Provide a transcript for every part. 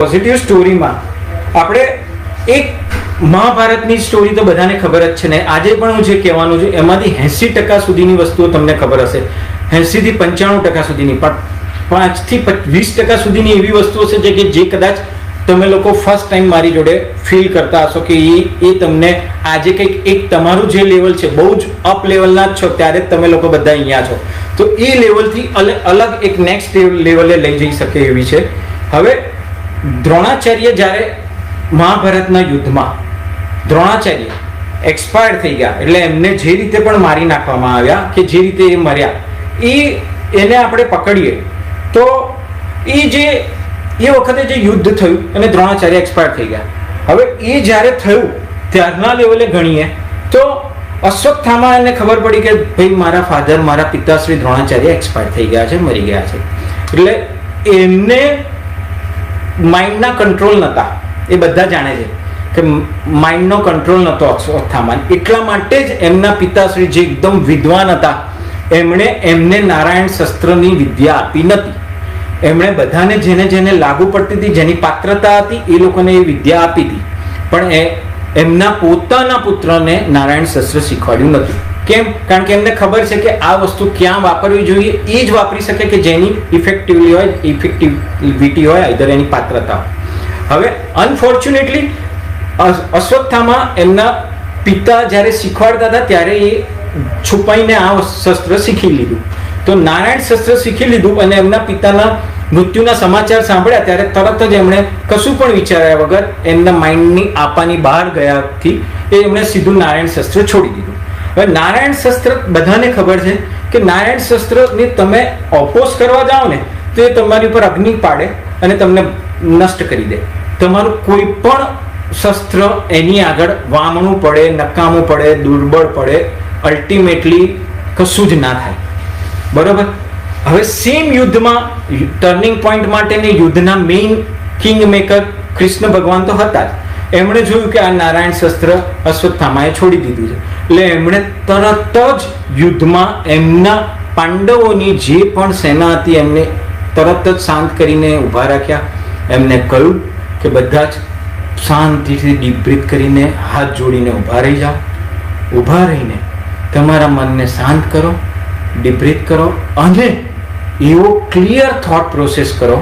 Positive સ્ટોરીમાં આપણે એક મહાભારતની story તો બધાને ખબર જ છે ને. આજે પણ હું જે કહેવાનું છું એમાંથી 80% સુધીની વસ્તુઓ તમને ખબર હશે, 80 થી 95% સુધીની, પણ 5 થી 20% સુધીની એવી વસ્તુઓ છે કે જે કદાચ તમે લોકો ફર્સ્ટ ટાઈમ મારી જોડે ફીલ કરતા હશો કે એ તમને આજે કંઈક એક તમારું જે લેવલ છે બહુ જ અપ લેવલના જ છો, ત્યારે તમે લોકો બધા અહીંયા છો. તો એ લેવલથી અલગ એક નેક્સ્ટ લેવલે લઈ જઈ શકે એવી છે. હવે દ્રોણાચાર્ય જ્યારે મહાભારતના યુદ્ધમાં દ્રોણાચાર્ય એક્સપાયર થઈ ગયા, એટલે એમને જે રીતે પણ મારી નાખવામાં આવ્યા કે જે રીતે એ મર્યા, એને આપણે પકડીએ તો એ વખતે જે યુદ્ધ થયું અને દ્રોણાચાર્ય એક્સપાયર થઈ ગયા. હવે એ જ્યારે થયું ત્યારના લેવલે ગણીએ તો અશ્વત્થામા એને ખબર પડી કે ભાઈ મારા ફાધર, મારા પિતાશ્રી દ્રોણાચાર્ય એક્સપાયર થઈ ગયા છે, મરી ગયા છે. એટલે એમને માઇન્ડના કંટ્રોલ નહોતા, એ બધા જાણે છે કે માઇન્ડનો કંટ્રોલ નહોતો અશ્વત્થામા. એટલા માટે જ એમના પિતાશ્રી જે એકદમ વિદ્વાન હતા એમણે એમને નારાયણ શસ્ત્રની વિદ્યા આપી નથી. એમણે બધાને જેને જેને લાગુ પડતી હતી, જેની પાત્રતા હતી, એ લોકોને એ વિદ્યા આપી હતી, પણ એમના પોતાના પુત્રને નારાયણ શસ્ત્ર શીખવાડ્યું નથી. કેમ? કારણ કે એમને ખબર છે કે આ વસ્તુ ક્યાં વાપરવી જોઈએ, એ જ વાપરી શકે કે જેની ઇફેક્ટિવિટી હોય, આઈધર એની પાત્રતા. હવે અનફોર્ચ્યુનેટલી અશ્વત્થામા એમના પિતા જ્યારે શીખવાડતા હતા ત્યારે એ છુપાઈને આ શસ્ત્ર શીખી લીધું. તો નારાયણ શસ્ત્ર શીખી લીધું અને એમના પિતાના મૃત્યુના સમાચાર સાંભળ્યા ત્યારે તરત જ એમણે કશું પણ વિચાર્યા વગર એમના માઇન્ડની આપાની બહાર ગયાથી એમણે સીધું નારાયણ શસ્ત્ર છોડી દીધું. હવે નારાયણ શસ્ત્ર બધાને ખબર છે કે નારાયણ શસ્ત્રને તમે ઓપોઝ કરવા જાઓ ને તો એ તમારી ઉપર અગ્નિ પાડે અને તમને નષ્ટ કરી દે. તમારું કોઈ પણ શસ્ત્ર એની આગળ વામણું પડે, નકામું પડે, દુર્બળ પડે, અલ્ટિમેટલી કશું જ ના થાય. બરોબર? હવે સેમ યુદ્ધમાં ટર્નિંગ પોઈન્ટ માટેની યુદ્ધના મેઇન કિંગ મેકર કૃષ્ણ ભગવાન તો હતા જ. એમણે જોયું કે આ નારાયણ શસ્ત્ર અશ્વત્થામાએ છોડી દીધું છે, એટલે એમણે તરત જ યુદ્ધમાં એમના પાંડવોની જે પણ સેના હતી એમને તરત જ શાંત કરીને ઊભા રાખ્યા. એમને કહ્યું કે બધા જ શાંતિથી ડીપ બ્રીથ કરીને હાથ જોડીને ઊભા રહી જાઓ. ઊભા રહીને તમારા મનને શાંત કરો, ડીપ બ્રીથ કરો અને એવો ક્લિયર થોટ પ્રોસેસ કરો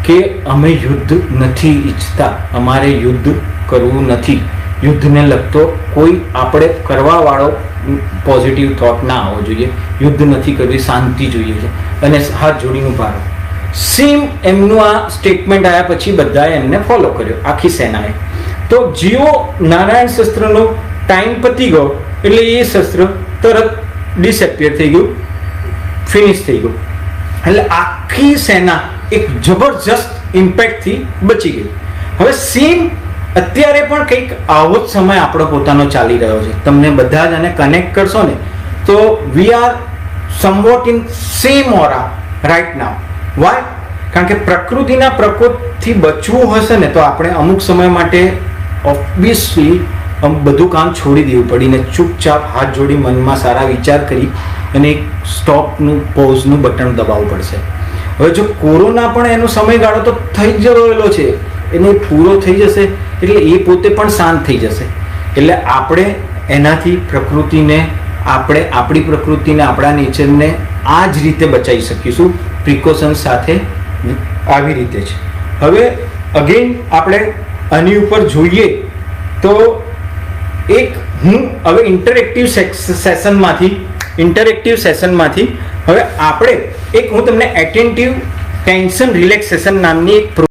કે અમે યુદ્ધ નથી ઈચ્છતા, અમારે યુદ્ધ કરવું નથી, યુદ્ધને લગતો કોઈ આપણે કરવા વાળો પોઝિટિવ થોટ ના આવવો જોઈએ, યુદ્ધ નથી કરવી, શાંતિ જોઈએ છે અને હાથ જોડીને ઊભા રહો. સેમ એમનું આ સ્ટેટમેન્ટ આવ્યા પછી બધાએ એમને ફોલો કર્યો, આખી સેનાએ. તો જેવો નારાયણ શસ્ત્રનો ટાઈમ પતી ગયો એટલે એ શસ્ત્ર તરત ડિસએપિયર થઈ ગયું, ફિનિશ થઈ ગયું. એટલે આખી સેના એક જબરજસ્ત ઇમ્પેક્ટથી બચી ગઈ. હવે સેમ અત્યારે પણ કંઈક આવો જ સમય આપણો પોતાનો ચાલી રહ્યો છે. તમને બધા જ આને કનેક્ટ કરશો ને તો we are somewhat in same aura right now. Why? કારણ કે પ્રકૃતિના પ્રકોપથી બચવું હશે ને તો આપણે અમુક સમય માટે ઓબ્વિયસલી બધું કામ છોડી દેવું પડીને ચૂપચાપ હાથ જોડી મનમાં સારા વિચાર કરી અને એક સ્ટોપનું પોઝનું બટન દબાવવું પડશે. હવે જો કોરોના પણ એનો સમયગાળો તો થઈ જ રહેલો છે, એને પૂરો થઈ જશે એટલે એ પોતે પણ શાંત થઈ જશે. એટલે આપણે એનાથી પ્રકૃતિને, આપણે આપણી પ્રકૃતિને, આપણા નેચરને આ જ રીતે બચાવી શકીશું, પ્રિકોશન સાથે. આવી રીતે છે. હવે અગેન આપણે આની ઉપર જોઈએ તો એક હું હવે ઇન્ટરેક્ટિવ સેશનમાંથી હવે આપણે એક હું તમને એટેન્ટિવ ટેન્શન રિલેક્સેશન નામની એક